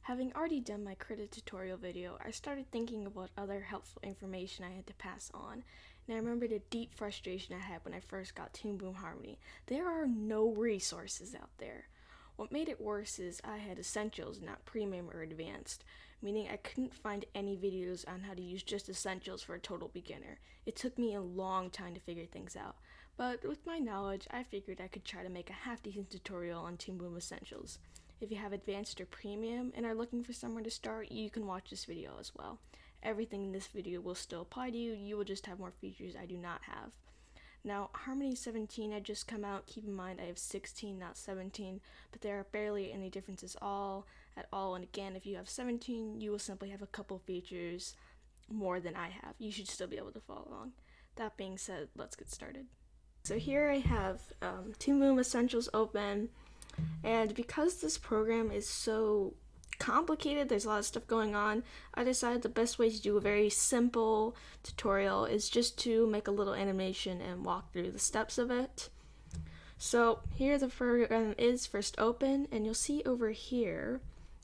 Having already done my credit tutorial video, I started thinking about other helpful information I had to pass on, and I remembered a deep frustration I had when I first got Toon Boom Harmony. There are no resources out there. What made it worse is I had Essentials, not Premium or Advanced, meaning I couldn't find any videos on how to use just Essentials for a total beginner. It took me a long time to figure things out, but with my knowledge, I figured I could try to make a half-decent tutorial on Toon Boom Essentials. If you have Advanced or Premium and are looking for somewhere to start, you can watch this video as well. Everything in this video will still apply to you, you will just have more features I do not have. Now, Harmony 17 had just come out. Keep in mind I have 16, not 17, but there are barely any differences at all. And again, if you have 17, you will simply have a couple features more than I have. You should still be able to follow along. That being said, let's get started. So here I have Toon Boom Essentials open. And because this program is so complicated, there's a lot of stuff going on, I decided the best way to do a very simple tutorial is just to make a little animation and walk through the steps of it. So here the program is first open, and you'll see over here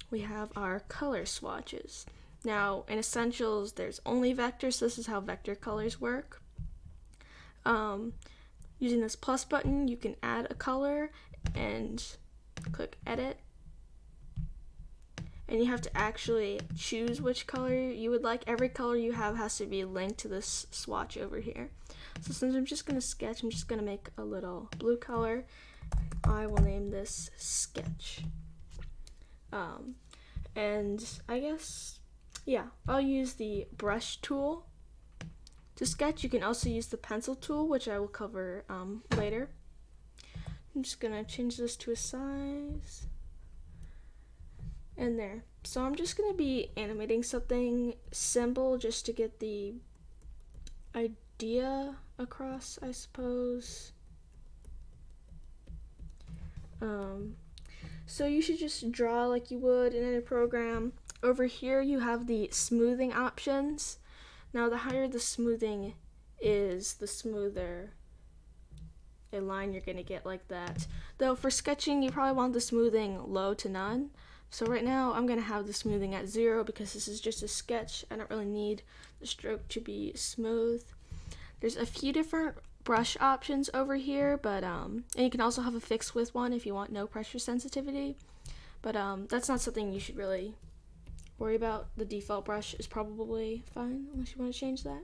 we have our color swatches. Now in Essentials there's only vectors, so this is how vector colors work. Using this plus button you can add a color and click edit, and you have to actually choose which color you would like. Every color you have has to be linked to this swatch over here. So since I'm just going to sketch, I'm just going to make a little blue color. I will name this sketch. And I guess, yeah, I'll use the brush tool to sketch. You can also use the pencil tool, which I will cover later. I'm just gonna change this to a size, and there. So I'm just gonna be animating something simple just to get the idea across, I suppose. So you should just draw like you would in any program. Over here you have the smoothing options. Now the higher the smoothing is, the smoother a line you're gonna get like that. Though for sketching you probably want the smoothing low to none. So right now I'm gonna have the smoothing at 0 because this is just a sketch. I don't really need the stroke to be smooth. There's a few different brush options over here, but and you can also have a fixed width one if you want no pressure sensitivity. But that's not something you should really worry about. The default brush is probably fine unless you want to change that.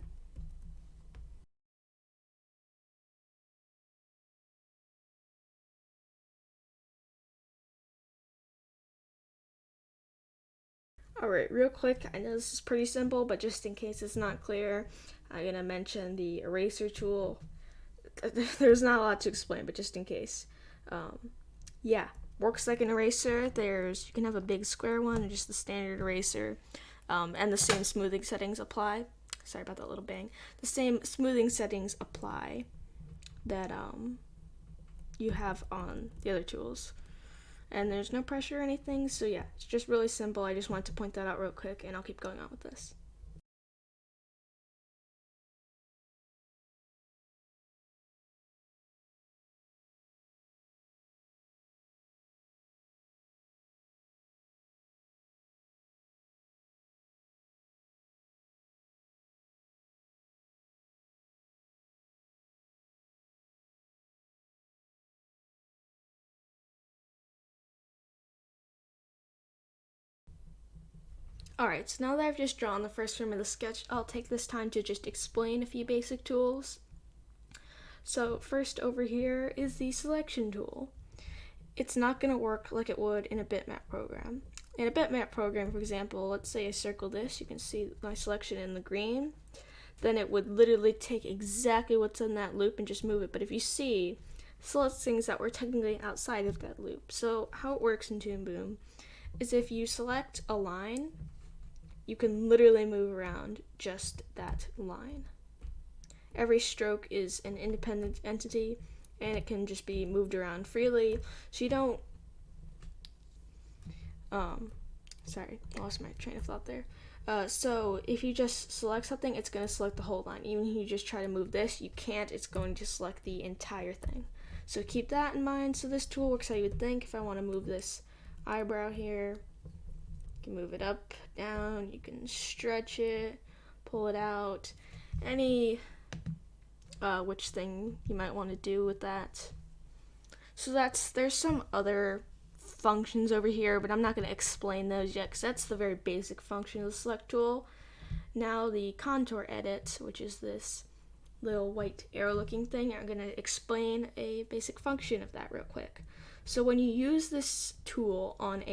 Alright, real quick, I know this is pretty simple, but just in case it's not clear, I'm going to mention the eraser tool. There's not a lot to explain, but just in case. Yeah, works like an eraser. You can have a big square one or just the standard eraser, and the same smoothing settings apply. Sorry about that little bang. The same smoothing settings apply that you have on the other tools. And there's no pressure or anything, so yeah, it's just really simple. I just wanted to point that out real quick, and I'll keep going on with this. Alright, so now that I've just drawn the first frame of the sketch, I'll take this time to just explain a few basic tools. So first over here is the selection tool. It's not going to work like it would in a bitmap program. In a bitmap program, for example, let's say I circle this, you can see my selection in the green, then it would literally take exactly what's in that loop and just move it. But if you see, select things that were technically outside of that loop. So how it works in Toon Boom is if you select a line, you can literally move around just that line. Every stroke is an independent entity, and it can just be moved around freely. So you don't, sorry, I lost my train of thought there. So if you just select something, it's going to select the whole line. Even if you just try to move this, you can't. It's going to select the entire thing. So keep that in mind. So this tool works how you would think. If I want to move this eyebrow here, You can move it up, down, you can stretch it, pull it out, any which thing you might want to do with that. So there's some other functions over here, but I'm not going to explain those yet because that's the very basic function of the select tool. Now the contour edit, which is this little white arrow looking thing, I'm going to explain a basic function of that real quick. So when you use this tool on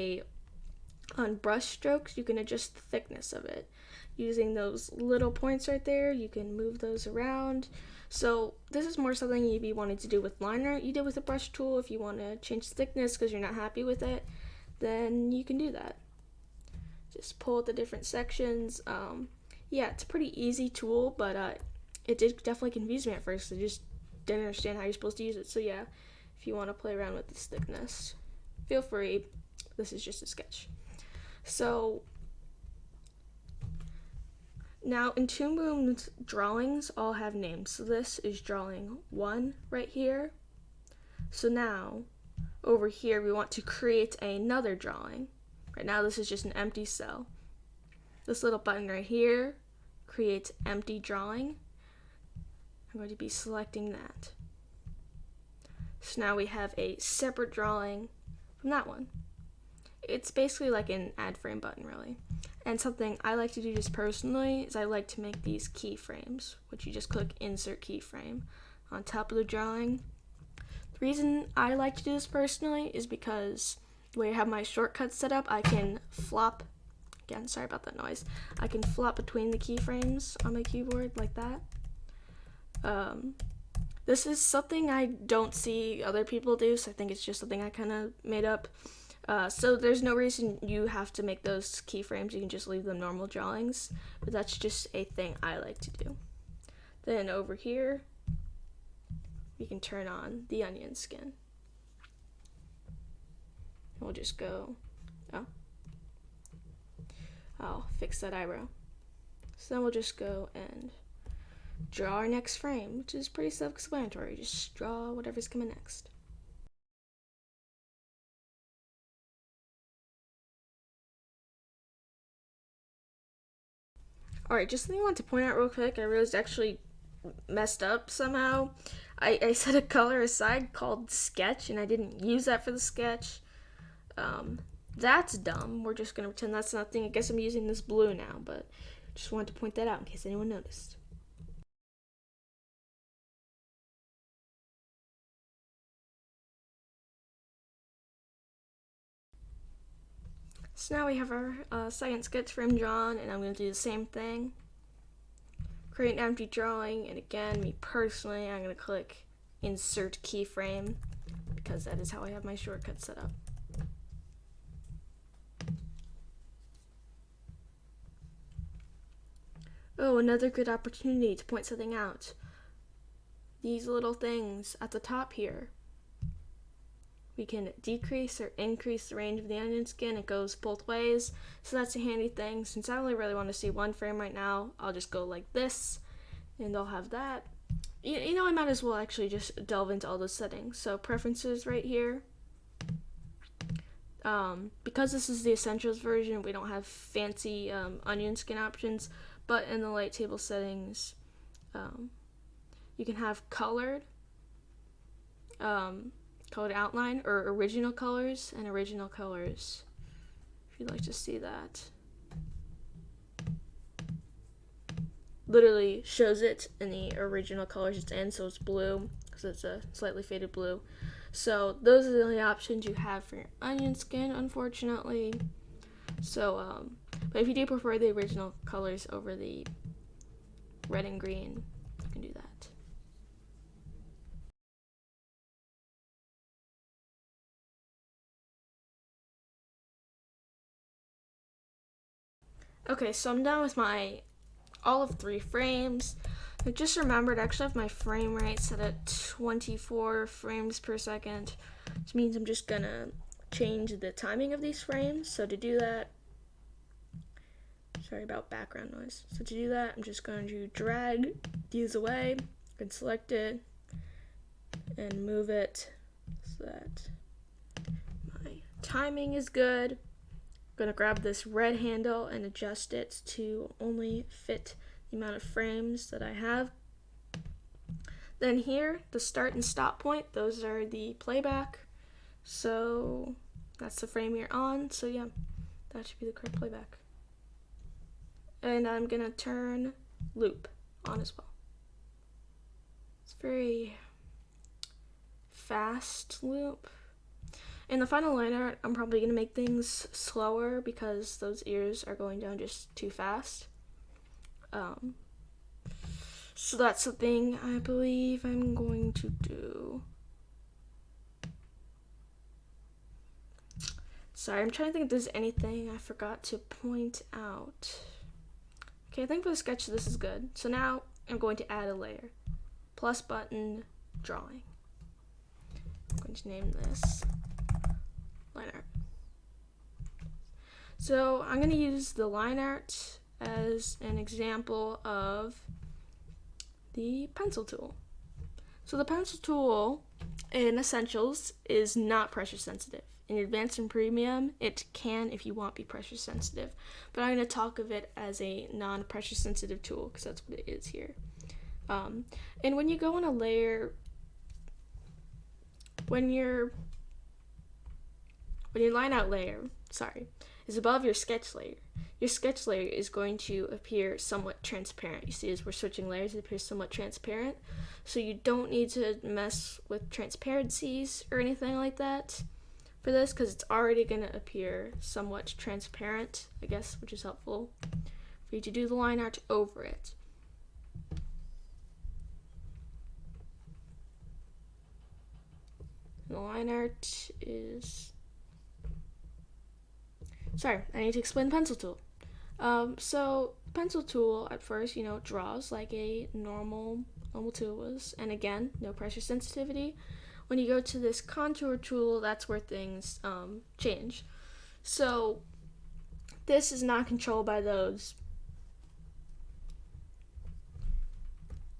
brush strokes, you can adjust the thickness of it. Using those little points right there, you can move those around. So this is more something you'd be wanting to do with line art. You did with a brush tool. If you want to change the thickness because you're not happy with it, then you can do that. Just pull out the different sections. Yeah, it's a pretty easy tool, but it did definitely confuse me at first. I just didn't understand how you're supposed to use it. So yeah, if you want to play around with this thickness, feel free. This is just a sketch. So now in Toon Boom's drawings all have names. So this is drawing 1 right here. So now over here we want to create another drawing. Right now this is just an empty cell. This little button right here creates empty drawing. I'm going to be selecting that. So now we have a separate drawing from that one. It's basically like an add frame button, really. And something I like to do just personally is I like to make these keyframes, which you just click insert keyframe on top of the drawing. The reason I like to do this personally is because the way I have my shortcuts set up, I can flop, again, sorry about that noise, I can flop between the keyframes on my keyboard like that. This is something I don't see other people do, so I think it's just something I kind of made up. So there's no reason you have to make those keyframes. You can just leave them normal drawings, but that's just a thing I like to do. Then over here, we can turn on the onion skin. We'll just go, I'll fix that eyebrow. So then we'll just go and draw our next frame, which is pretty self-explanatory. Just draw whatever's coming next. Alright, just something I want to point out real quick. I realized I actually messed up somehow. I set a color aside called sketch, and I didn't use that for the sketch. That's dumb. We're just going to pretend that's nothing. I guess I'm using this blue now, but just wanted to point that out in case anyone noticed. So now we have our second sketch frame drawn, and I'm going to do the same thing. Create an empty drawing, and again, me personally, I'm going to click insert keyframe because that is how I have my shortcut set up. Oh, another good opportunity to point something out. These little things at the top here. We can decrease or increase the range of the onion skin. It goes both ways, so that's a handy thing. Since I only really want to see one frame right now, I'll just go like this, and I'll have that. You know, I might as well actually just delve into all those settings. So preferences right here. Because this is the Essentials version, we don't have fancy onion skin options, but in the light table settings, you can have colored outline or original colors and original colors if you'd like to see that. Literally shows it in the original colors it's in, so it's blue because it's a slightly faded blue. So those are the only options you have for your onion skin, unfortunately. So but if you do prefer the original colors over the red and green, you can do that. Okay, so I'm done with all of 3 frames. I just remembered, I actually have my frame rate set at 24 frames per second, which means I'm just gonna change the timing of these frames. So to do that, sorry about background noise. So to do that, I'm just going to drag these away and select it and move it so that my timing is good. going to grab this red handle and adjust it to only fit the amount of frames that I have. Then here, the start and stop point, those are the playback. So that's the frame you're on. So yeah, that should be the correct playback. And I'm going to turn loop on as well. It's very fast loop. In the final line art, I'm probably going to make things slower because those ears are going down just too fast. So that's the thing I believe I'm going to do. Sorry, I'm trying to think if there's anything I forgot to point out. Okay, I think for the sketch this is good. So now I'm going to add a layer. Plus button, drawing. I'm going to name this line art. So I'm going to use the line art as an example of the pencil tool. So the pencil tool in Essentials is not pressure sensitive. In Advanced and Premium, it can, if you want, be pressure sensitive. But I'm going to talk of it as a non-pressure sensitive tool because that's what it is here. And when you go on a layer, when your line out layer, is above your sketch layer is going to appear somewhat transparent. You see, as we're switching layers, it appears somewhat transparent. So you don't need to mess with transparencies or anything like that for this because it's already going to appear somewhat transparent, I guess, which is helpful for you to do the line art over it. The line art is... Sorry, I need to explain the pencil tool. So pencil tool at first, draws like a normal tool was, and again, no pressure sensitivity. When you go to this contour tool, that's where things change. So this is not controlled by those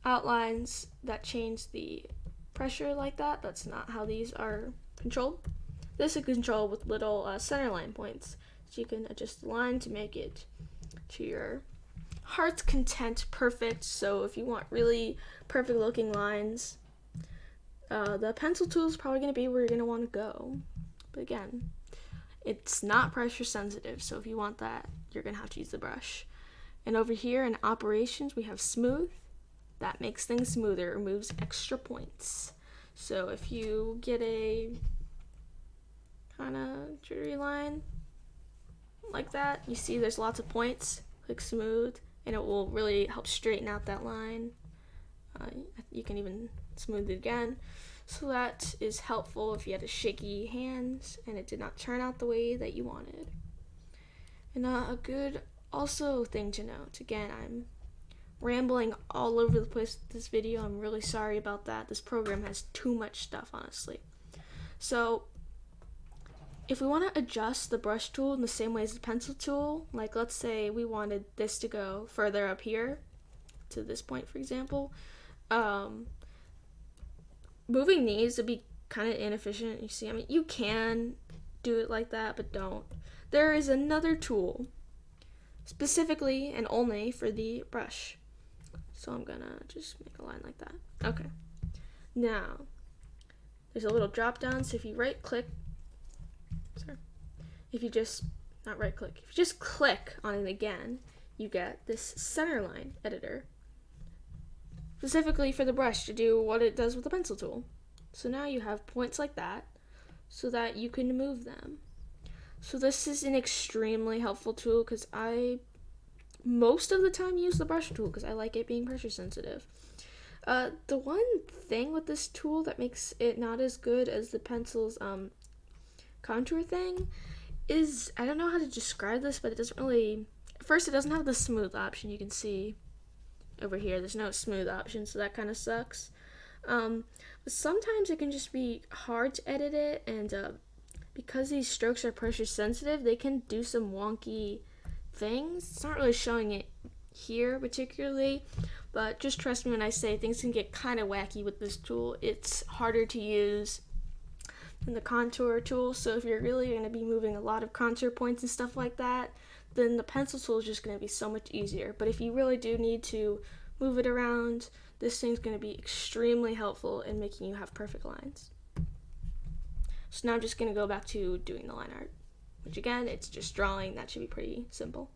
outlines that change the pressure like that. That's not how these are controlled. This is controlled with little centerline points. So you can adjust the line to make it to your heart's content perfect. So if you want really perfect looking lines, the pencil tool is probably going to be where you're going to want to go. But again, it's not pressure sensitive. So if you want that, you're going to have to use the brush. And over here in operations, we have smooth. That makes things smoother, it removes extra points. So if you get a kind of jittery line like that, you see there's lots of points, click smooth, and it will really help straighten out that line. You can even smooth it again. So that is helpful if you had a shaky hands and it did not turn out the way that you wanted. And a good also thing to note, again, I'm rambling all over the place with this video. I'm really sorry about that. This program has too much stuff, honestly. So if we want to adjust the brush tool in the same way as the pencil tool, like let's say we wanted this to go further up here to this point, for example, moving these would be kind of inefficient. You see, you can do it like that, but don't. There is another tool specifically and only for the brush. So I'm gonna just make a line like that. Okay. Now, there's a little drop down, so if you just click on it again, you get this Centerline Editor, specifically for the brush to do what it does with the pencil tool. So now you have points like that, so that you can move them. So this is an extremely helpful tool, because I most of the time use the brush tool, because I like it being pressure sensitive. The one thing with this tool that makes it not as good as the pencil's contour thing is, I don't know how to describe this, but it doesn't really, first it doesn't have the smooth option. You can see over here there's no smooth option, so that kind of sucks. But sometimes it can just be hard to edit it, and because these strokes are pressure sensitive, they can do some wonky things. It's not really showing it here particularly, but just trust me when I say things can get kind of wacky with this tool. It's harder to use and the contour tool. So if you're really going to be moving a lot of contour points and stuff like that, then the pencil tool is just going to be so much easier. But if you really do need to move it around, this thing's going to be extremely helpful in making you have perfect lines. So now I'm just going to go back to doing the line art, which again, it's just drawing. That should be pretty simple.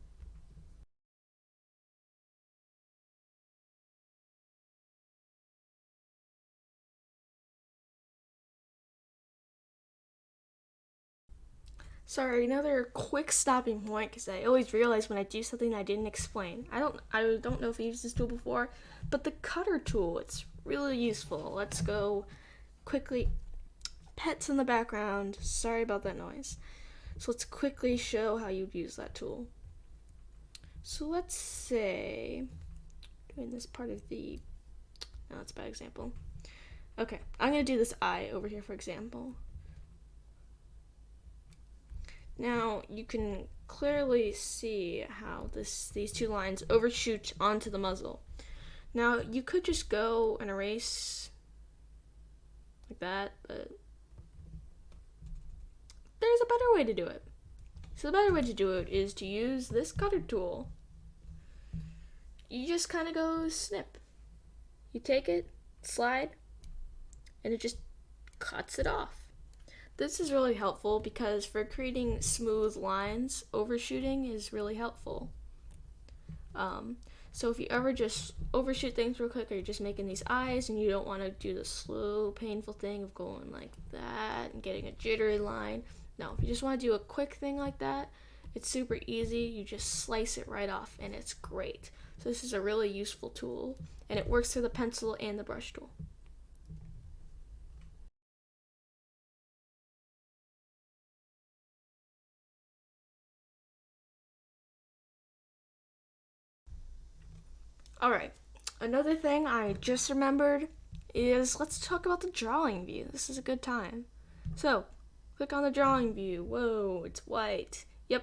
Sorry, another quick stopping point, because I always realize when I do something I didn't explain. I don't know if you used this tool before, but the cutter tool, it's really useful. Let's go quickly. Pets in the background. Sorry about that noise. So let's quickly show how you'd use that tool. So let's say, doing this part of the, no, that's a bad example. Okay, I'm gonna do this eye over here, for example. Now you can clearly see how these two lines overshoot onto the muzzle. Now you could just go and erase like that, but there's a better way to do it. So the better way to do it is to use this cutter tool. You just kind of go snip. You take it, slide, and it just cuts it off. This is really helpful because for creating smooth lines, overshooting is really helpful. So if you ever just overshoot things real quick, or you're just making these eyes and you don't want to do the slow, painful thing of going like that and getting a jittery line. No, if you just want to do a quick thing like that, it's super easy. You just slice it right off and it's great. So this is a really useful tool, and it works through the pencil and the brush tool. Alright, another thing I just remembered is let's talk about the drawing view. This is a good time. So, click on the drawing view. Whoa, it's white. Yep.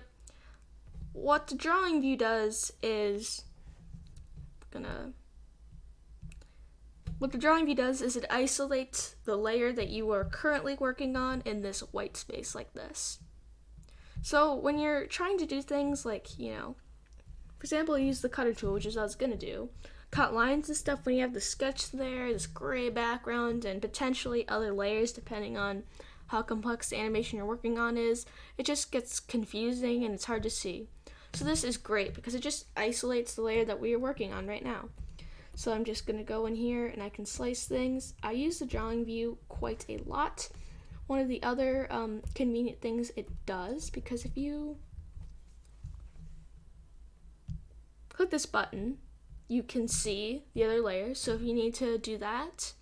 What the drawing view does is it isolates the layer that you are currently working on in this white space like this. So when you're trying to do things like, for example, use the cutter tool, which is what I was gonna do, cut lines and stuff when you have the sketch there, this gray background, and potentially other layers depending on how complex the animation you're working on is, it just gets confusing and it's hard to see. So this is great because it just isolates the layer that we are working on right now. So I'm just going to go in here and I can slice things. I use the drawing view quite a lot. One of the other convenient things it does, because if you click this button, you can see the other layers. So if you need to do that,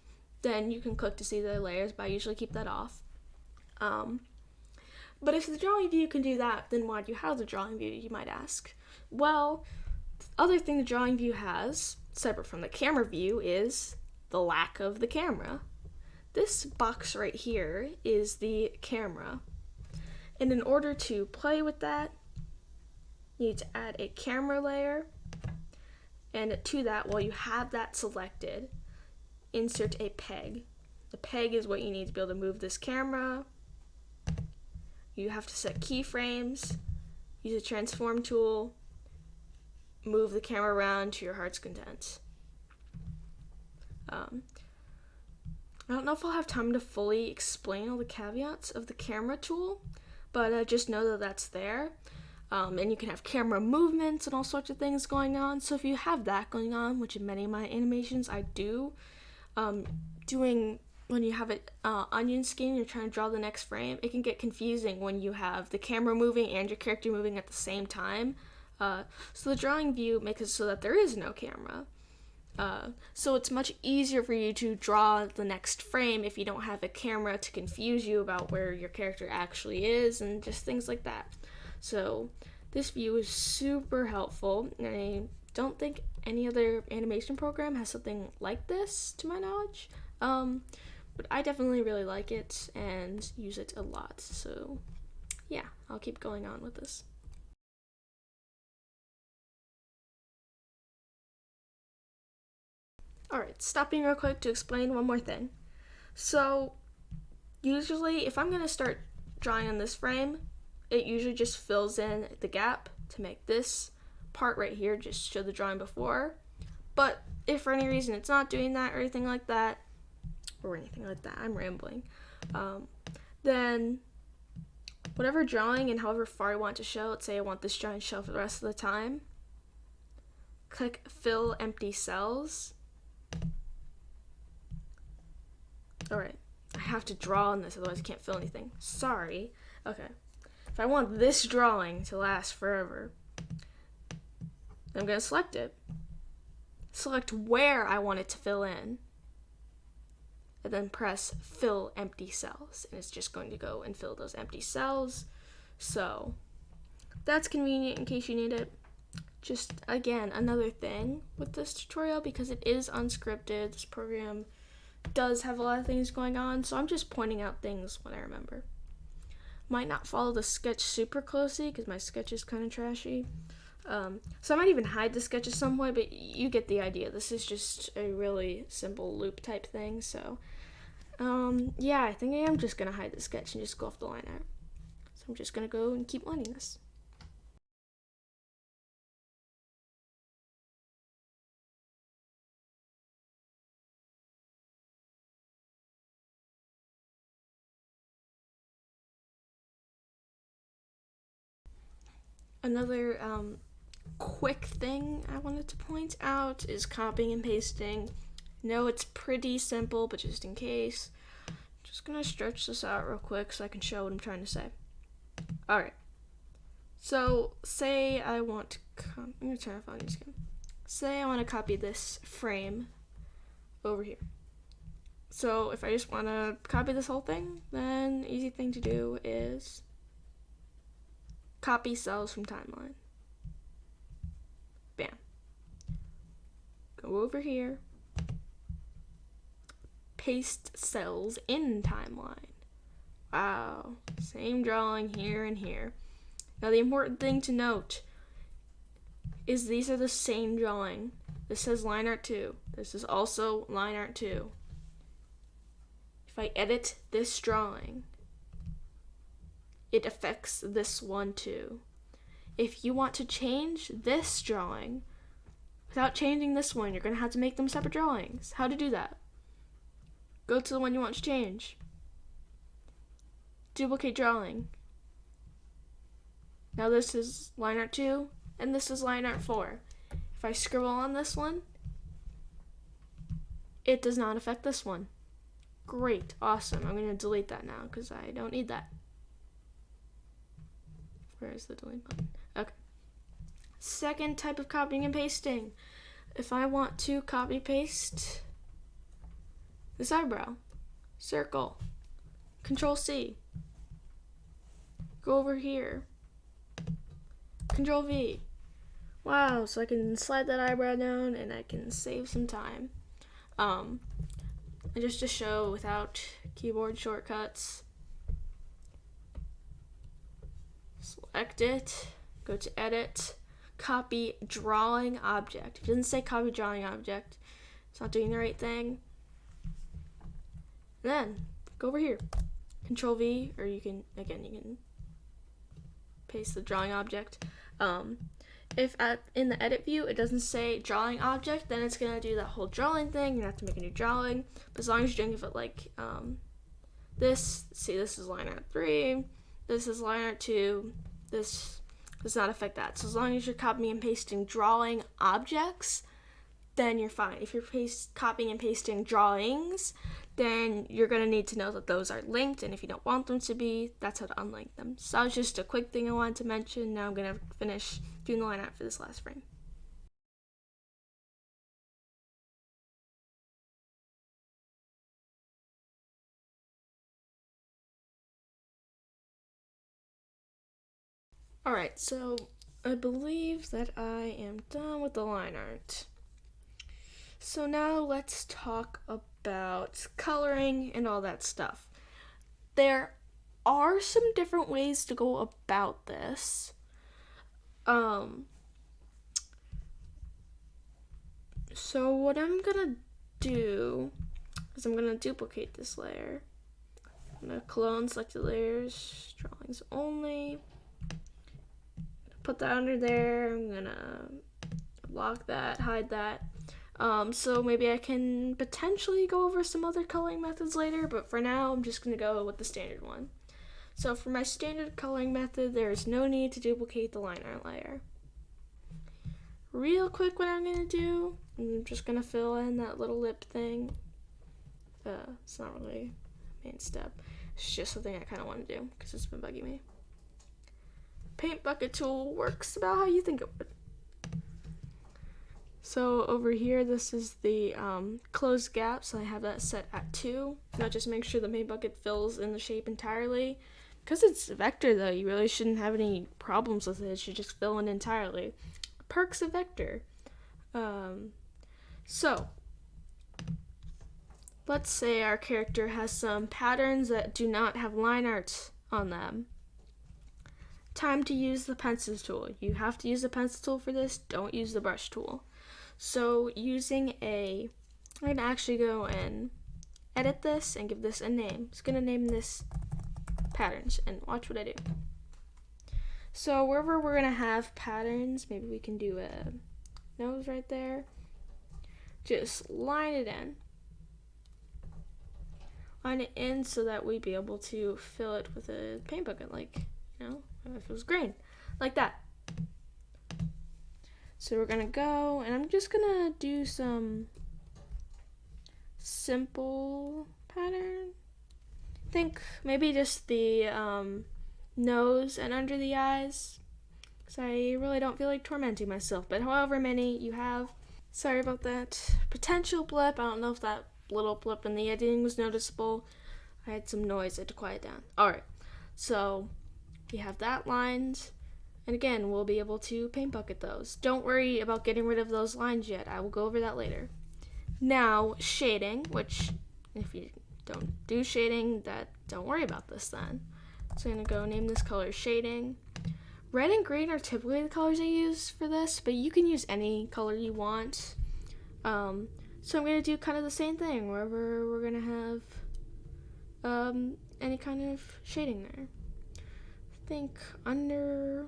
then you can click to see the other layers, but I usually keep that off. But if the drawing view can do that, then why do you have the drawing view, you might ask? Well, the other thing the drawing view has, separate from the camera view, is the lack of the camera. This box right here is the camera. And in order to play with that, you need to add a camera layer. And to that, while you have that selected, insert a peg. The peg is what you need to be able to move this camera. You have to set keyframes, use a transform tool, move the camera around to your heart's content. I don't know if I'll have time to fully explain all the caveats of the camera tool, but just know that that's there. And you can have camera movements and all sorts of things going on. So if you have that going on, which in many of my animations I do, when you have it onion skin, you're trying to draw the next frame, it can get confusing when you have the camera moving and your character moving at the same time. So the drawing view makes it so that there is no camera. So it's much easier for you to draw the next frame if you don't have a camera to confuse you about where your character actually is and just things like that. So this view is super helpful, and I don't think any other animation program has something like this, to my knowledge. But I definitely really like it and use it a lot. So yeah, I'll keep going on with this. Alright, stopping real quick to explain one more thing. So usually if I'm going to start drawing on this frame, it usually just fills in the gap to make this part right here just show the drawing before. But if for any reason it's not doing that or anything like that, I'm rambling, then whatever drawing and however far I want to show, let's say I want this drawing to show for the rest of the time, click fill empty cells. Alright, I have to draw on this, otherwise I can't fill anything. Sorry. Okay. If I want this drawing to last forever, I'm going to select it. Select where I want it to fill in. And then press fill empty cells. And it's just going to go and fill those empty cells. So that's convenient in case you need it. Just, again, another thing with this tutorial, because it is unscripted, this program does have a lot of things going on, so I'm just pointing out things when I remember. Might not follow the sketch super closely because my sketch is kind of trashy. So I might even hide the sketch at some point, but you get the idea. This is just a really simple loop type thing, so yeah, I think I am just going to hide the sketch and just go off the line art. So I'm just going to go and keep lining this. Another quick thing I wanted to point out is copying and pasting. No, it's pretty simple, but just in case, just gonna stretch this out real quick so I can show what I'm trying to say. Alright, so say I want to I'm gonna turn off on this again. Say I want to copy this frame over here. So if I just want to copy this whole thing, then the easy thing to do is copy cells from timeline. Bam. Go over here. Paste cells in timeline. Wow. Same drawing here and here. Now the important thing to note is these are the same drawing. This says line art 2. This is also line art 2. If I edit this drawing, it affects this one too. If you want to change this drawing without changing this one, you're going to have to make them separate drawings. How to do that? Go to the one you want to change. Duplicate drawing. Now this is line art 2, and this is line art 4. If I scribble on this one, it does not affect this one. Great, awesome. I'm going to delete that now because I don't need that. Where's the delete button? Okay. Second type of copying and pasting. If I want to copy paste this eyebrow, circle, Control C, go over here, Control V. Wow, so I can slide that eyebrow down and I can save some time. And just to show without keyboard shortcuts, select it, go to edit, copy drawing object. If it doesn't say copy drawing object, it's not doing the right thing. Then go over here, Control V, or you can paste the drawing object. If in the edit view it doesn't say drawing object, then it's gonna do that whole drawing thing. You have to make a new drawing. But as long as you're doing it like this, see, this is line art 3, this is line art 2, this does not affect that. So as long as you're copying and pasting drawing objects, then you're fine. If you're copying and pasting drawings, then you're going to need to know that those are linked, and if you don't want them to be, that's how to unlink them. So that was just a quick thing I wanted to mention. Now I'm going to finish doing the line art for this last frame. Alright, so I believe that I am done with the line art. So now let's talk about coloring and all that stuff. There are some different ways to go about this. So what I'm gonna do is I'm gonna duplicate this layer. I'm gonna clone selected layers, drawings only. Put that under there. I'm gonna lock that, hide that. So maybe I can potentially go over some other coloring methods later, but for now I'm just gonna go with the standard one. So for my standard coloring method, there is no need to duplicate the line art layer. Real quick, what I'm gonna do, I'm just gonna fill in that little lip thing. It's not really a main step. It's just something I kind of want to do because it's been bugging me. Paint bucket tool works about how you think it would. So over here, this is the closed gap, so I have that set at 2. Now just make sure the paint bucket fills in the shape entirely. Because it's a vector though, you really shouldn't have any problems with it. It should just fill in entirely. Perks of vector. So let's say our character has some patterns that do not have line art on them. Time to use the pencil tool. You have to use the pencil tool for this. Don't use the brush tool. So I'm going to actually go and edit this and give this a name. I'm just going to name this patterns and watch what I do. So wherever we're going to have patterns, maybe we can do a nose right there. Just line it in. Line it in so that we'd be able to fill it with a paint bucket, like, you know, if it was green, like that. So we're gonna go, and I'm just gonna do some simple pattern. Think maybe just the nose and under the eyes, because I really don't feel like tormenting myself, but however many you have. Sorry about that potential blip. I don't know if that little blip in the editing was noticeable. I had some noise, I had to quiet down. Alright, so we have that lined, and again, we'll be able to paint bucket those. Don't worry about getting rid of those lines yet. I will go over that later. Now, shading, which if you don't do shading, don't worry about this then. So I'm going to go name this color shading. Red and green are typically the colors I use for this, but you can use any color you want. So I'm going to do kind of the same thing wherever we're going to have any kind of shading there. I think under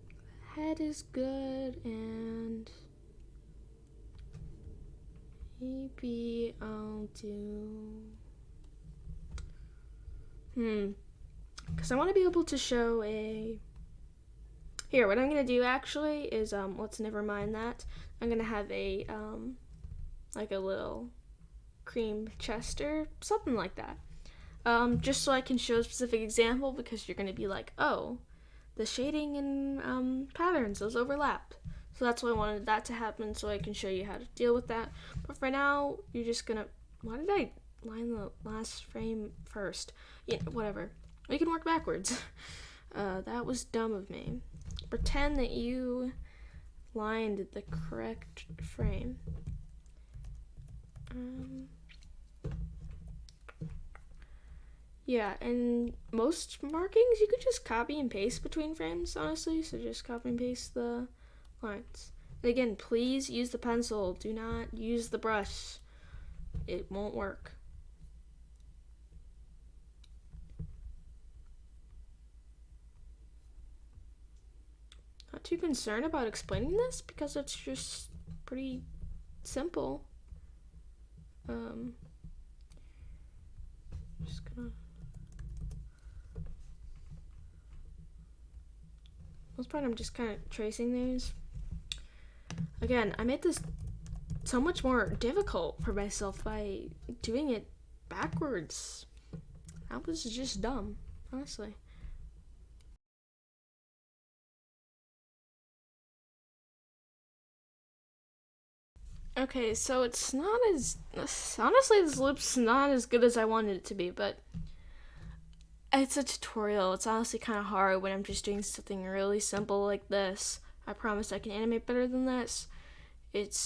the head is good, and maybe I'll do because I want to be able to show a here what I'm going to do actually is let's never mind that. I'm going to have a like a little cream chest or something like that. Just so I can show a specific example, because you're going to be like, oh, the shading and patterns, those overlap. So that's why I wanted that to happen, so I can show you how to deal with that. But for now, you're just going to, why did I line the last frame first? Yeah, whatever. We can work backwards. That was dumb of me. Pretend that you lined the correct frame. Yeah, and most markings you could just copy and paste between frames, honestly, so just copy and paste the lines. And again, please use the pencil, do not use the brush. It won't work. Not too concerned about explaining this because it's just pretty simple. Just gonna. Most part, I'm just kind of tracing these. Again, I made this so much more difficult for myself by doing it backwards. That was just dumb, honestly. Okay, so it's not as, honestly, this loop's not as good as I wanted it to be, but it's a tutorial. It's honestly kind of hard when I'm just doing something really simple like this. I promise I can animate better than this. It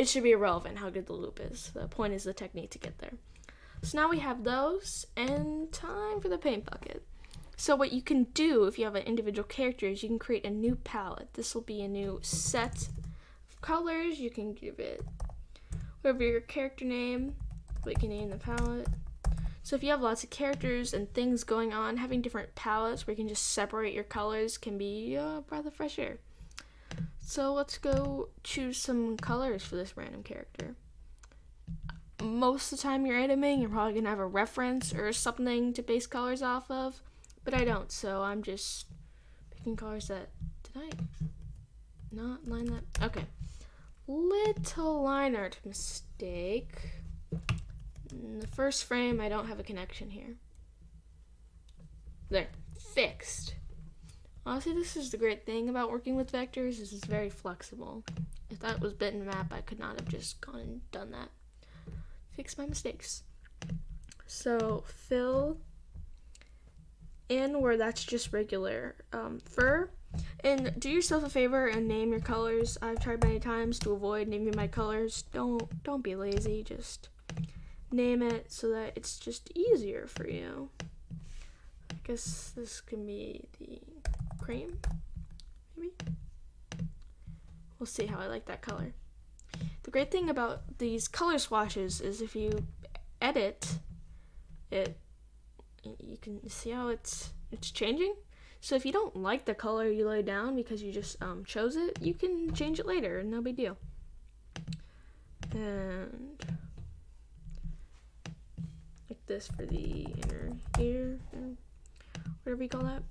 should be irrelevant how good the loop is. The point is the technique to get there. So now we have those, and time for the paint bucket. So what you can do if you have an individual character is you can create a new palette. This will be a new set colors. You can give it whatever your character name, but you can name the palette. So if you have lots of characters and things going on, having different palettes where you can just separate your colors can be a breath of fresh air. So let's go choose some colors for this random character. Most of the time you're animating, you're probably going to have a reference or something to base colors off of, but I don't, so I'm just picking colors that, did I not line that? Okay. Little line art mistake. In the first frame, I don't have a connection here. There, fixed. Honestly, this is the great thing about working with vectors, is it's very flexible. If that was bitmap, I could not have just gone and done that. Fix my mistakes. So, fill in where that's just regular fur. And do yourself a favor and name your colors. I've tried many times to avoid naming my colors. Don't be lazy, just name it so that it's just easier for you. I guess this can be the cream, maybe? We'll see how I like that color. The great thing about these color swatches is if you edit it, you can see how it's changing. So if you don't like the color you lay down because you just chose it, you can change it later, no big deal. And like this for the inner ear, whatever you call that.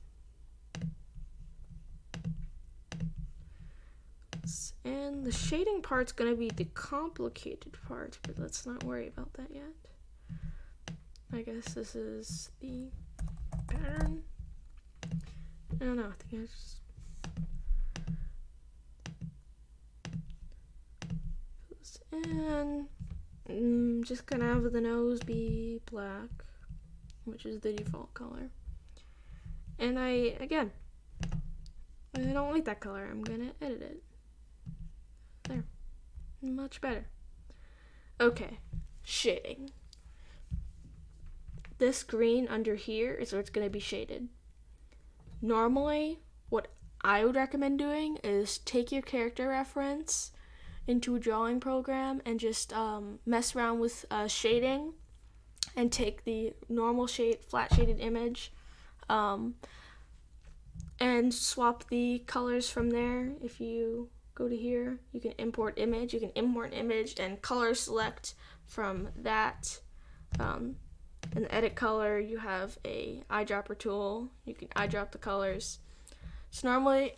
And the shading part's gonna be the complicated part, but let's not worry about that yet. I guess this is the pattern. I don't know, I think I just... And just gonna have the nose be black, which is the default color. And I don't like that color. I'm gonna edit it. There. Much better. Okay, shading. This green under here is where it's gonna be shaded. Normally, what I would recommend doing is take your character reference into a drawing program and just mess around with shading and take the normal shade, flat shaded image and swap the colors from there. If you go to here, you can import image, and color select from that. In the edit color, you have a eyedropper tool. You can eyedrop the colors. So normally,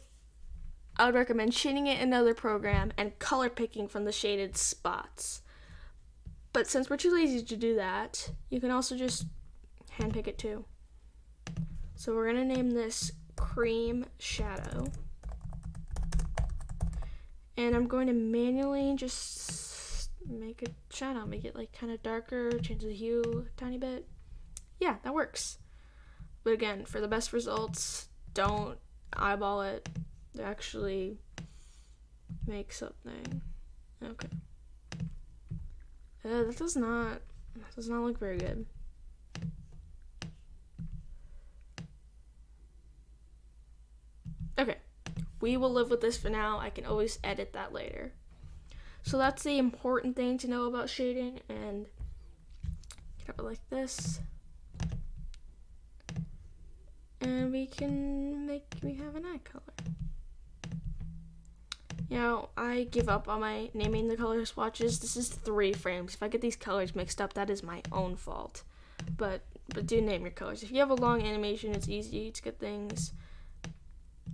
I would recommend shading it in another program and color picking from the shaded spots. But since we're too lazy to do that, you can also just hand pick it too. So we're gonna name this Cream Shadow. And I'm going to manually just make a shadow, make it like kind of darker, change the hue a tiny bit. Yeah, that works. But again, for the best results, don't eyeball it. Actually make something. Okay. That does not look very good. Okay. We will live with this for now. I can always edit that later. So that's the important thing to know about shading, and get it like this. And we have an eye color. Now, I give up on my naming the color swatches. This is 3 frames. If I get these colors mixed up, that is my own fault. But do name your colors. If you have a long animation, it's easy to get things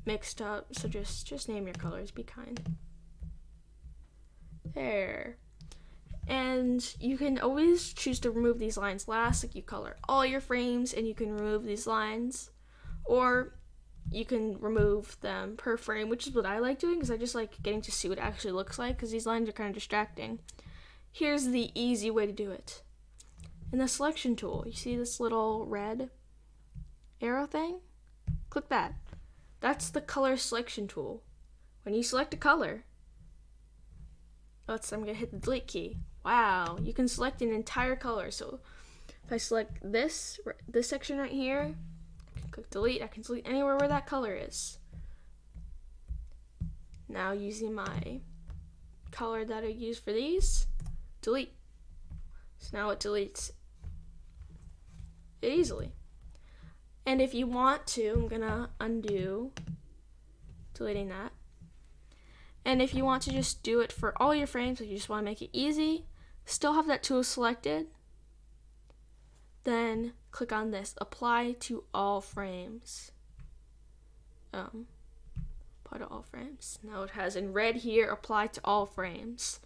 mixed up. So just name your colors. Be kind. There. And you can always choose to remove these lines last. Like you color all your frames and you can remove these lines. Or you can remove them per frame, which is what I like doing because I just like getting to see what it actually looks like because these lines are kind of distracting. Here's the easy way to do it. In the selection tool, you see this little red arrow thing? Click that. That's the color selection tool. When you select a color, I'm going to hit the delete key. Wow, you can select an entire color. So if I select this section right here, click delete, I can delete anywhere where that color is. Now using my color that I use for these, delete. So now it deletes it easily. And if you want to, I'm gonna undo, deleting that. And if you want to just do it for all your frames, if you just want to make it easy, still have that tool selected, then click on this, apply to all frames. Apply to all frames. Now it has in red here, apply to all frames.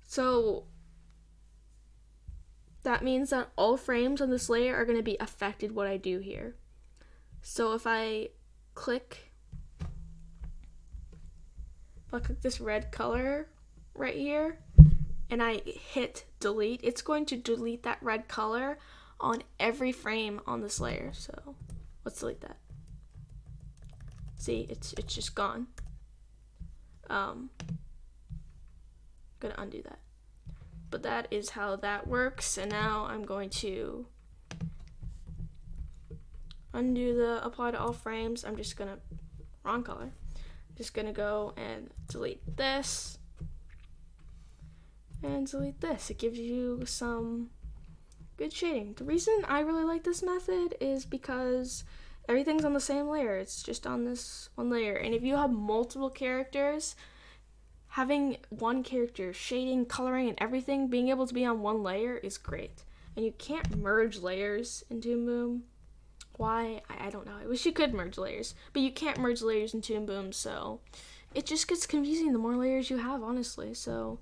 So that means that all frames on this layer are going to be affected what I do here. So if I click this red color right here and I hit delete, it's going to delete that red color on every frame on this layer. So let's delete that. See, it's just gone. I'm gonna undo that. But that is how that works, and now I'm going to undo the apply to all frames. I'm just gonna, wrong color. Just gonna go and delete this and delete this. It gives you some good shading. The reason I really like this method is because everything's on the same layer. It's just on this one layer. And if you have multiple characters, having one character, shading, coloring, and everything being able to be on one layer is great. And you can't merge layers in Toon Boom. Why? I don't know. I wish you could merge layers, but you can't merge layers in Toon Boom, so it just gets confusing the more layers you have, honestly. So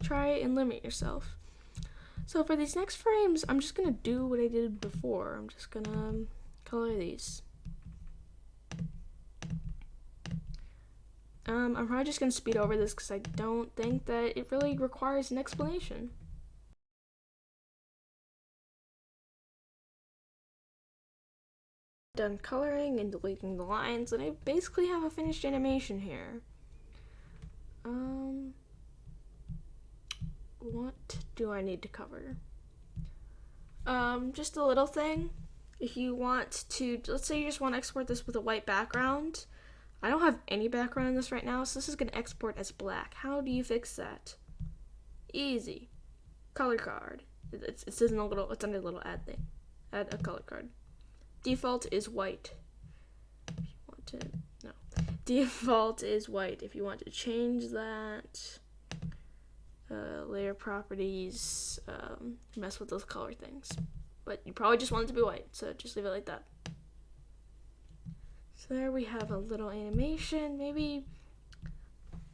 try and limit yourself. So for these next frames, I'm just gonna do what I did before. I'm just gonna color these. I'm probably just gonna speed over this because I don't think that it really requires an explanation. Done coloring and deleting the lines, and I basically have a finished animation here. What do I need to cover? Just a little thing. If you want to, let's say you just want to export this with a white background. I don't have any background in this right now, so this is going to export as black. How do you fix that? Easy. Color card. It's under the little add thing. Add a color card. Default is white. If you want to, no. Default is white. If you want to change that, layer properties, mess with those color things. But you probably just want it to be white, so just leave it like that. So there we have a little animation. Maybe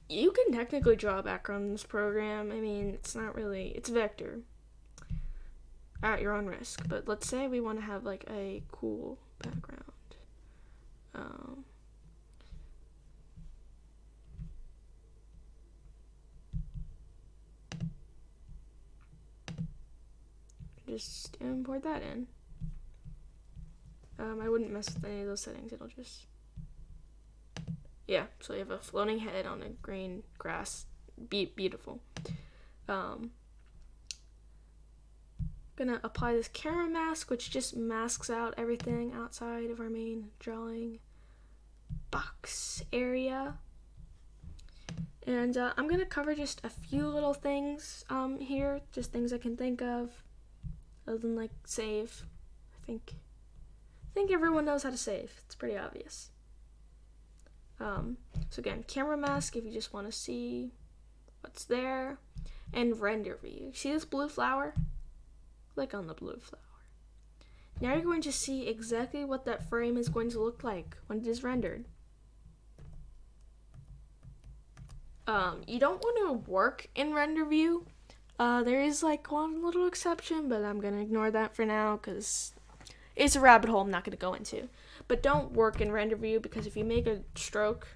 you can technically draw a background in this program. I mean, it's not really, it's vector at your own risk. But let's say we want to have like a cool background. Just import that in. I wouldn't mess with any of those settings. It'll just, yeah. So you have a floating head on a green grass. Beautiful. Gonna apply this camera mask, which just masks out everything outside of our main drawing box area. And I'm gonna cover just a few little things here, just things I can think of, other than like save. I think everyone knows how to save. It's pretty obvious. So again, camera mask if you just want to see what's there, and render view. See this blue flower? Click on the blue flower. Now you're going to see exactly what that frame is going to look like when it is rendered. You don't want to work in render view. There is like one little exception, but I'm gonna ignore that for now because it's a rabbit hole I'm not gonna go into. But don't work in render view, because if you make a stroke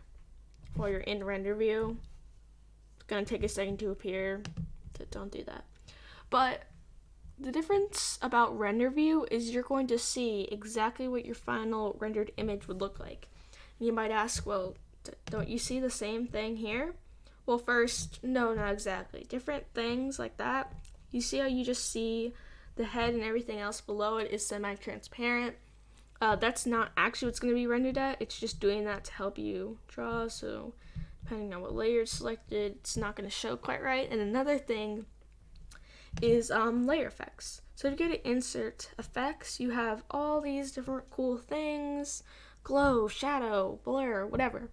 while you're in render view, it's gonna take a second to appear. So don't do that. But the difference about render view is you're going to see exactly what your final rendered image would look like. And you might ask, well, don't you see the same thing here? Well, first, no, not exactly. Different things like that. You see how you just see the head and everything else below it is semi-transparent. That's not actually what's going to be rendered at. It's just doing that to help you draw. So depending on what layer is selected, it's not going to show quite right. And another thing is layer effects. So to go to insert effects, you have all these different cool things, glow, shadow, blur, whatever.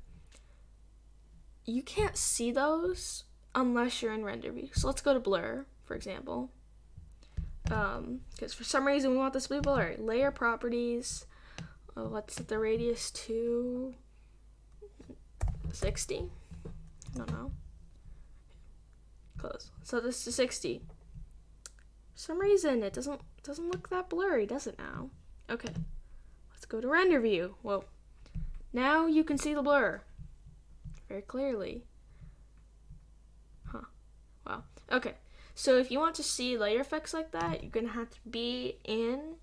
You can't see those unless you're in render view. So let's go to blur, for example. Because for some reason we want this to be blurry. Layer properties. Let's set the radius to 60. I don't know. Close. So this is 60. For some reason it doesn't look that blurry, does it now? Okay. Let's go to render view. Whoa. Now you can see the blur very clearly. Huh. Wow. Okay. So if you want to see layer effects like that, you're going to have to be in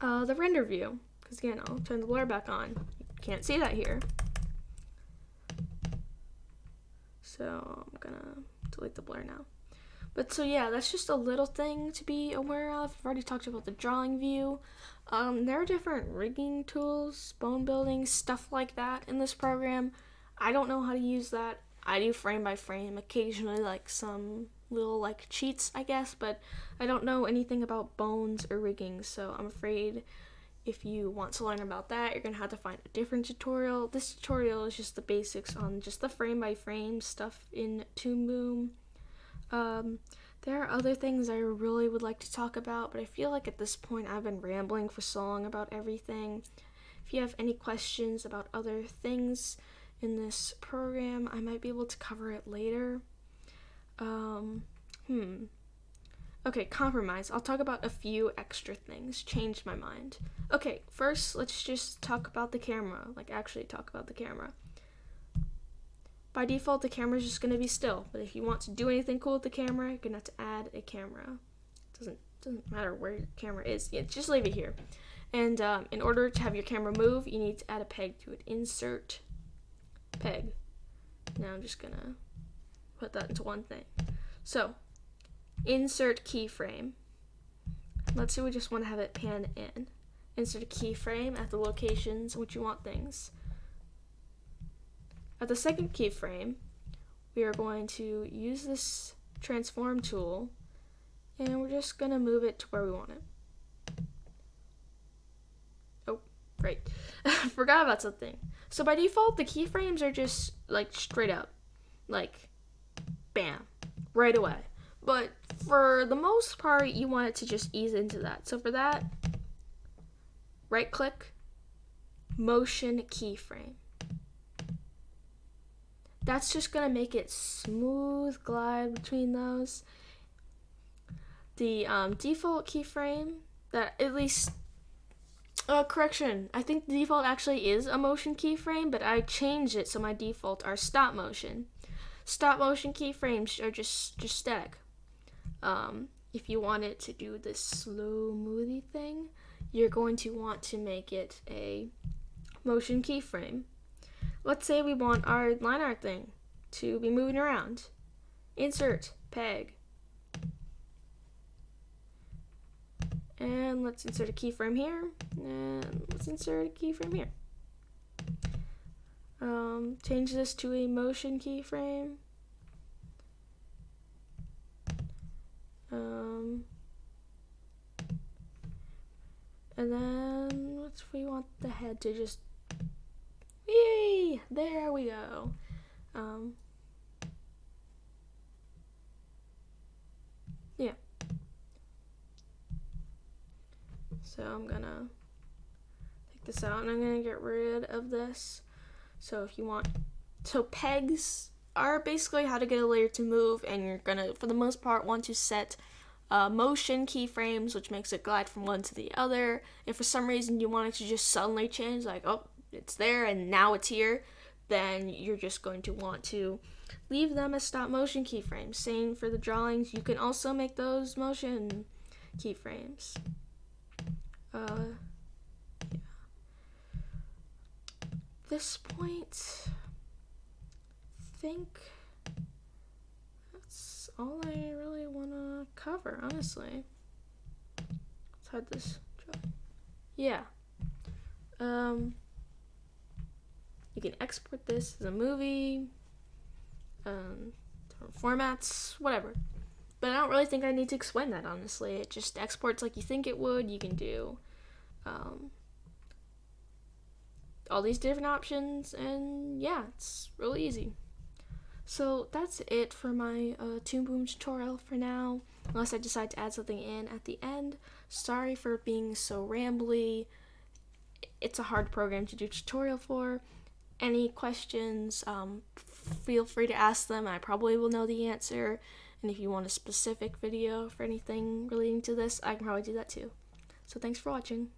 the render view. Because again, I'll turn the blur back on. You can't see that here. So I'm going to delete the blur now. But so yeah, that's just a little thing to be aware of. I've already talked about the drawing view. There are different rigging tools, bone building, stuff like that in this program. I don't know how to use that. I do frame by frame, occasionally like some little like cheats, I guess, but I don't know anything about bones or rigging, so I'm afraid if you want to learn about that, you're going to have to find a different tutorial. This tutorial is just the basics on just the frame by frame stuff in Toon Boom. There are other things I really would like to talk about, but I feel like at this point I've been rambling for so long about everything. If you have any questions about other things in this program, I might be able to cover it later. Okay, compromise. I'll talk about a few extra things. Changed my mind. Okay, first let's just talk about the camera. Like actually talk about the camera. By default, the camera is just going to be still, but if you want to do anything cool with the camera, you're going to have to add a camera. Doesn't matter where your camera is. Yeah, just leave it here. And in order to have your camera move, you need to add a peg to it. Insert peg. Now I'm just going to put that into one thing. So, insert keyframe. Let's say we just want to have it pan in. Insert a keyframe at the locations in which you want things. At the second keyframe, we are going to use this transform tool, and we're just going to move it to where we want it. Oh, great. Forgot about something. So by default, the keyframes are just like straight up, like bam, right away. But for the most part, you want it to just ease into that. So for that, right click, motion keyframe. That's just going to make it smooth glide between those. The default keyframe, that at least, correction, I think the default actually is a motion keyframe, but I changed it so my default are stop motion. Stop motion keyframes are just static. If you want it to do this slow movie thing, you're going to want to make it a motion keyframe. Let's say we want our line art thing to be moving around. Insert, peg. And let's insert a keyframe here. And let's insert a keyframe here. Change this to a motion keyframe. And then let's we want the head to just, yay, there we go. Yeah. So I'm gonna take this out and I'm gonna get rid of this. So if you want, so pegs are basically how to get a layer to move, and you're gonna, for the most part, want to set motion keyframes, which makes it glide from one to the other. If for some reason you want it to just suddenly change, like, oh, it's there and now it's here, then you're just going to want to leave them as stop motion keyframes. Same for the drawings. You can also make those motion keyframes. Yeah. At this point, I think that's all I really want to cover, honestly. Let's hide this drawing. Yeah. You can export this as a movie, different formats, whatever. But I don't really think I need to explain that, honestly. It just exports like you think it would. You can do all these different options, and yeah, it's really easy. So that's it for my Toon Boom tutorial for now, unless I decide to add something in at the end. Sorry for being so rambly. It's a hard program to do tutorial for. Any questions, feel free to ask them. I probably will know the answer. And if you want a specific video for anything relating to this, I can probably do that too. So thanks for watching.